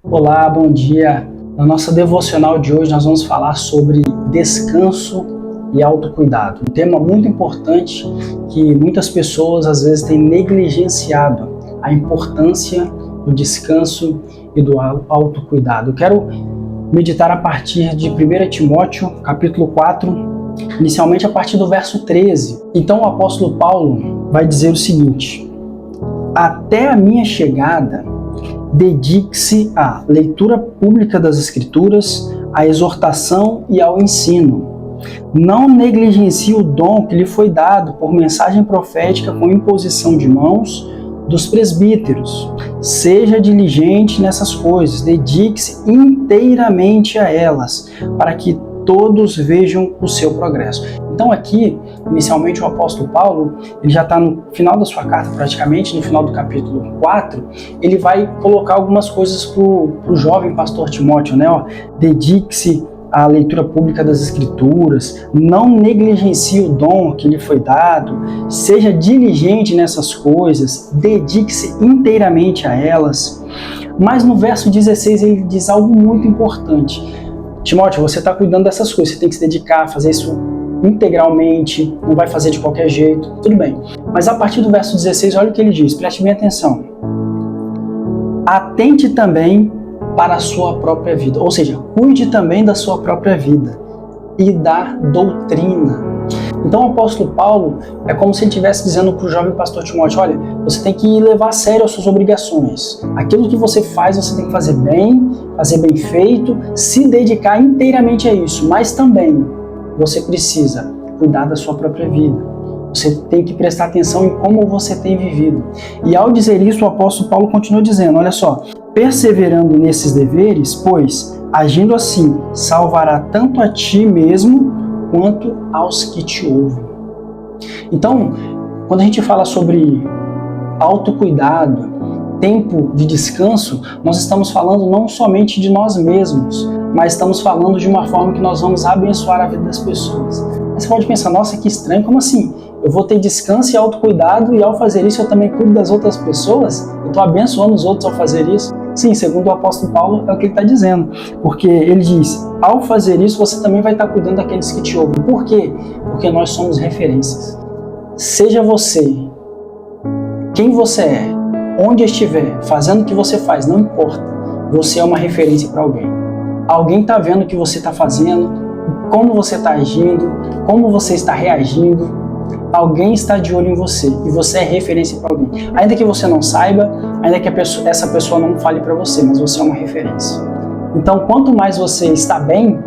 Olá, bom dia. Na nossa devocional de hoje nós vamos falar sobre descanso e autocuidado. Um tema muito importante que muitas pessoas às vezes têm negligenciado a importância do descanso e do autocuidado. Eu quero meditar a partir de 1 Timóteo, capítulo 4, inicialmente a partir do verso 13. Então o apóstolo Paulo vai dizer o seguinte: até a minha chegada, dedique-se à leitura pública das Escrituras, à exortação e ao ensino. Não negligencie o dom que lhe foi dado por mensagem profética com imposição de mãos dos presbíteros. Seja diligente nessas coisas, dedique-se inteiramente a elas, para que todos vejam o seu progresso. Então aqui, inicialmente o apóstolo Paulo, ele já está no final da sua carta praticamente, no final do capítulo 4, ele vai colocar algumas coisas para o jovem pastor Timóteo, né? Dedique-se à leitura pública das Escrituras, não negligencie o dom que lhe foi dado, seja diligente nessas coisas, dedique-se inteiramente a elas. Mas no verso 16 ele diz algo muito importante. Timóteo, você está cuidando dessas coisas, você tem que se dedicar a fazer isso integralmente, não vai fazer de qualquer jeito, tudo bem. Mas a partir do verso 16, olha o que ele diz, preste bem atenção. Atente também para a sua própria vida, ou seja, cuide também da sua própria vida e da doutrina. Então o apóstolo Paulo é como se ele estivesse dizendo para o jovem pastor Timóteo: olha, você tem que levar a sério as suas obrigações. Aquilo que você faz, você tem que fazer bem feito, se dedicar inteiramente a isso. Mas também você precisa cuidar da sua própria vida. Você tem que prestar atenção em como você tem vivido. E ao dizer isso, o apóstolo Paulo continua dizendo, olha só, perseverando nesses deveres, pois, agindo assim, salvará tanto a ti mesmo quanto aos que te ouvem. Então, quando a gente fala sobre autocuidado, tempo de descanso, nós estamos falando não somente de nós mesmos, mas estamos falando de uma forma que nós vamos abençoar a vida das pessoas. Mas você pode pensar, nossa, que estranho, como assim? Eu vou ter descanso e autocuidado e ao fazer isso eu também cuido das outras pessoas? Eu estou abençoando os outros ao fazer isso? Sim, segundo o apóstolo Paulo, é o que ele está dizendo. Porque ele diz, ao fazer isso, você também vai estar cuidando daqueles que te ouvem. Por quê? Porque nós somos referências. Seja você, quem você é, onde estiver, fazendo o que você faz, não importa. Você é uma referência para alguém. Alguém está vendo o que você está fazendo, como você está agindo, como você está reagindo. Alguém está de olho em você e você é referência para alguém. Ainda que você não saiba, ainda que essa pessoa não fale para você, mas você é uma referência. Então, quanto mais você está bem,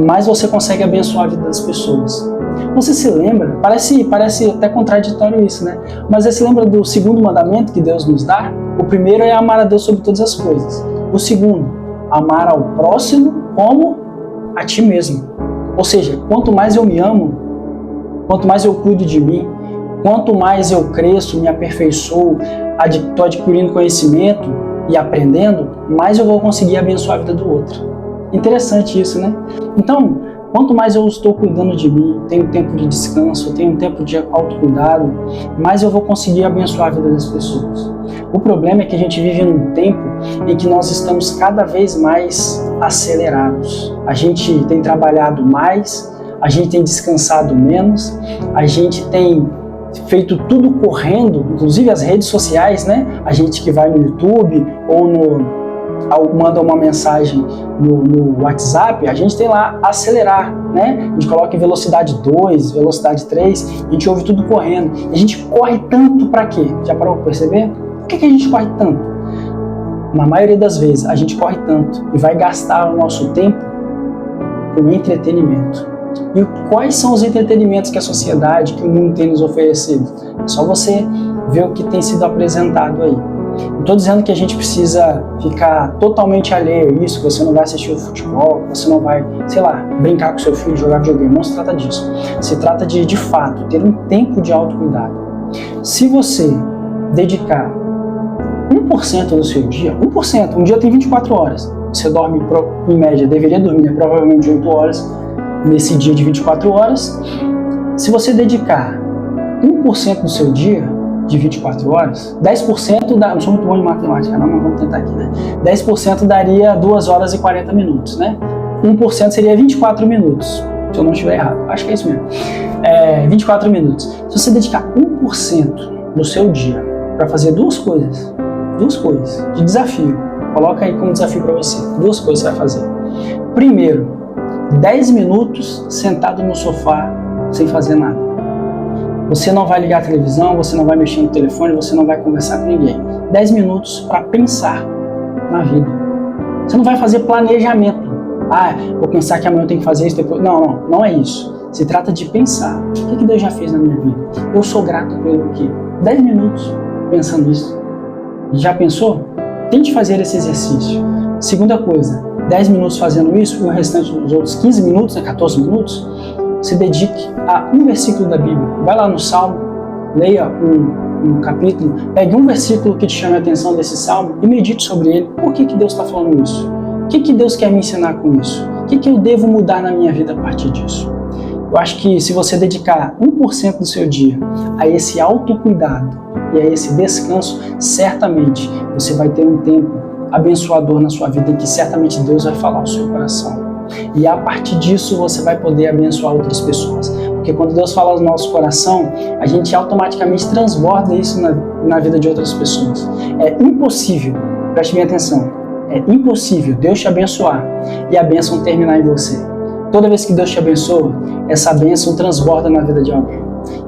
mais você consegue abençoar a vida das pessoas. Você se lembra? Parece até contraditório isso, né? Mas você se lembra do segundo mandamento que Deus nos dá? O primeiro é amar a Deus sobre todas as coisas. O segundo, amar ao próximo como a ti mesmo. Ou seja, quanto mais eu me amo, quanto mais eu cuido de mim, quanto mais eu cresço, me aperfeiçoo, estou adquirindo conhecimento e aprendendo, mais eu vou conseguir abençoar a vida do outro. Interessante isso, né? Então, quanto mais eu estou cuidando de mim, tenho tempo de descanso, tenho tempo de autocuidado, mais eu vou conseguir abençoar a vida das pessoas. O problema é que a gente vive num tempo em que nós estamos cada vez mais acelerados. A gente tem trabalhado mais, a gente tem descansado menos, a gente tem feito tudo correndo, inclusive as redes sociais, né? A gente que vai no YouTube ou manda uma mensagem no WhatsApp, a gente tem lá acelerar, né? A gente coloca em velocidade 2, velocidade 3, a gente ouve tudo correndo. E a gente corre tanto para quê? Já parou para perceber? Por que a gente corre tanto? Na maioria das vezes, a gente corre tanto e vai gastar o nosso tempo com entretenimento. E quais são os entretenimentos que a sociedade, que o mundo tem nos oferecido? É só você ver o que tem sido apresentado aí. Não estou dizendo que a gente precisa ficar totalmente alheio a isso, que você não vai assistir o futebol, que você não vai, brincar com seu filho, jogar videogame. Não se trata disso. Se trata de fato, ter um tempo de autocuidado. Se você dedicar 1% do seu dia, 1%, um dia tem 24 horas, você dorme, em média, deveria dormir provavelmente 8 horas, nesse dia de 24 horas, se você dedicar 1% do seu dia, de 24 horas, 10% dá, não sou muito bom em matemática, não, mas vamos tentar aqui, né? 10% daria 2 horas e 40 minutos, né? 1% seria 24 minutos, se eu não estiver errado. Acho que é isso mesmo. 24 minutos. Se você dedicar 1% do seu dia para fazer duas coisas de desafio, coloca aí como desafio para você, 2 coisas você vai fazer. Primeiro, 10 minutos sentado no sofá sem fazer nada. Você não vai ligar a televisão, você não vai mexer no telefone, você não vai conversar com ninguém. 10 minutos para pensar na vida. Você não vai fazer planejamento. Vou pensar que amanhã eu tenho que fazer isso depois. Não é isso. Se trata de pensar. O que Deus já fez na minha vida? Eu sou grato pelo quê? 10 minutos pensando nisso. Já pensou? Tente fazer esse exercício. Segunda coisa, 10 minutos fazendo isso e o restante dos outros 15 minutos, 14 minutos, se dedique a um versículo da Bíblia. Vai lá no Salmo, leia um capítulo, pegue um versículo que te chame a atenção desse Salmo e medite sobre ele. Por que Deus está falando isso? O que Deus quer me ensinar com isso? O que eu devo mudar na minha vida a partir disso? Eu acho que se você dedicar 1% do seu dia a esse autocuidado e a esse descanso, certamente você vai ter um tempo abençoador na sua vida em que certamente Deus vai falar ao seu coração. E a partir disso você vai poder abençoar outras pessoas. Porque quando Deus fala no nosso coração, a gente automaticamente transborda isso na vida de outras pessoas. É impossível, preste bem atenção, é impossível Deus te abençoar e a bênção terminar em você. Toda vez que Deus te abençoa, essa bênção transborda na vida de alguém.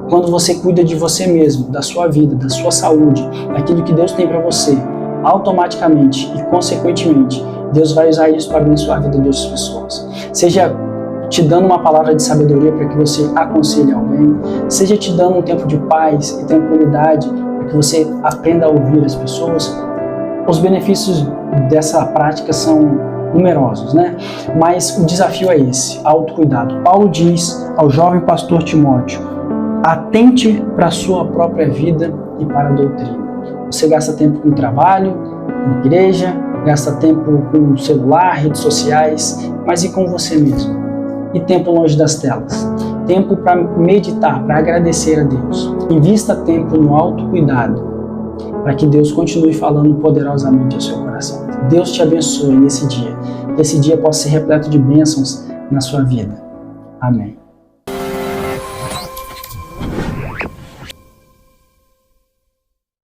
Quando você cuida de você mesmo, da sua vida, da sua saúde, daquilo que Deus tem para você, automaticamente e consequentemente, Deus vai usar isso para abençoar a vida de outras pessoas. Seja te dando uma palavra de sabedoria para que você aconselhe alguém, seja te dando um tempo de paz e tranquilidade para que você aprenda a ouvir as pessoas. Os benefícios dessa prática são numerosos, né? Mas o desafio é esse, autocuidado. Paulo diz ao jovem pastor Timóteo: atente para a sua própria vida e para a doutrina. Você gasta tempo com trabalho, com igreja, gasta tempo com o celular, redes sociais, mas e com você mesmo? E tempo longe das telas? Tempo para meditar, para agradecer a Deus. Invista tempo no autocuidado, para que Deus continue falando poderosamente ao seu coração. Deus te abençoe nesse dia. Que esse dia possa ser repleto de bênçãos na sua vida. Amém.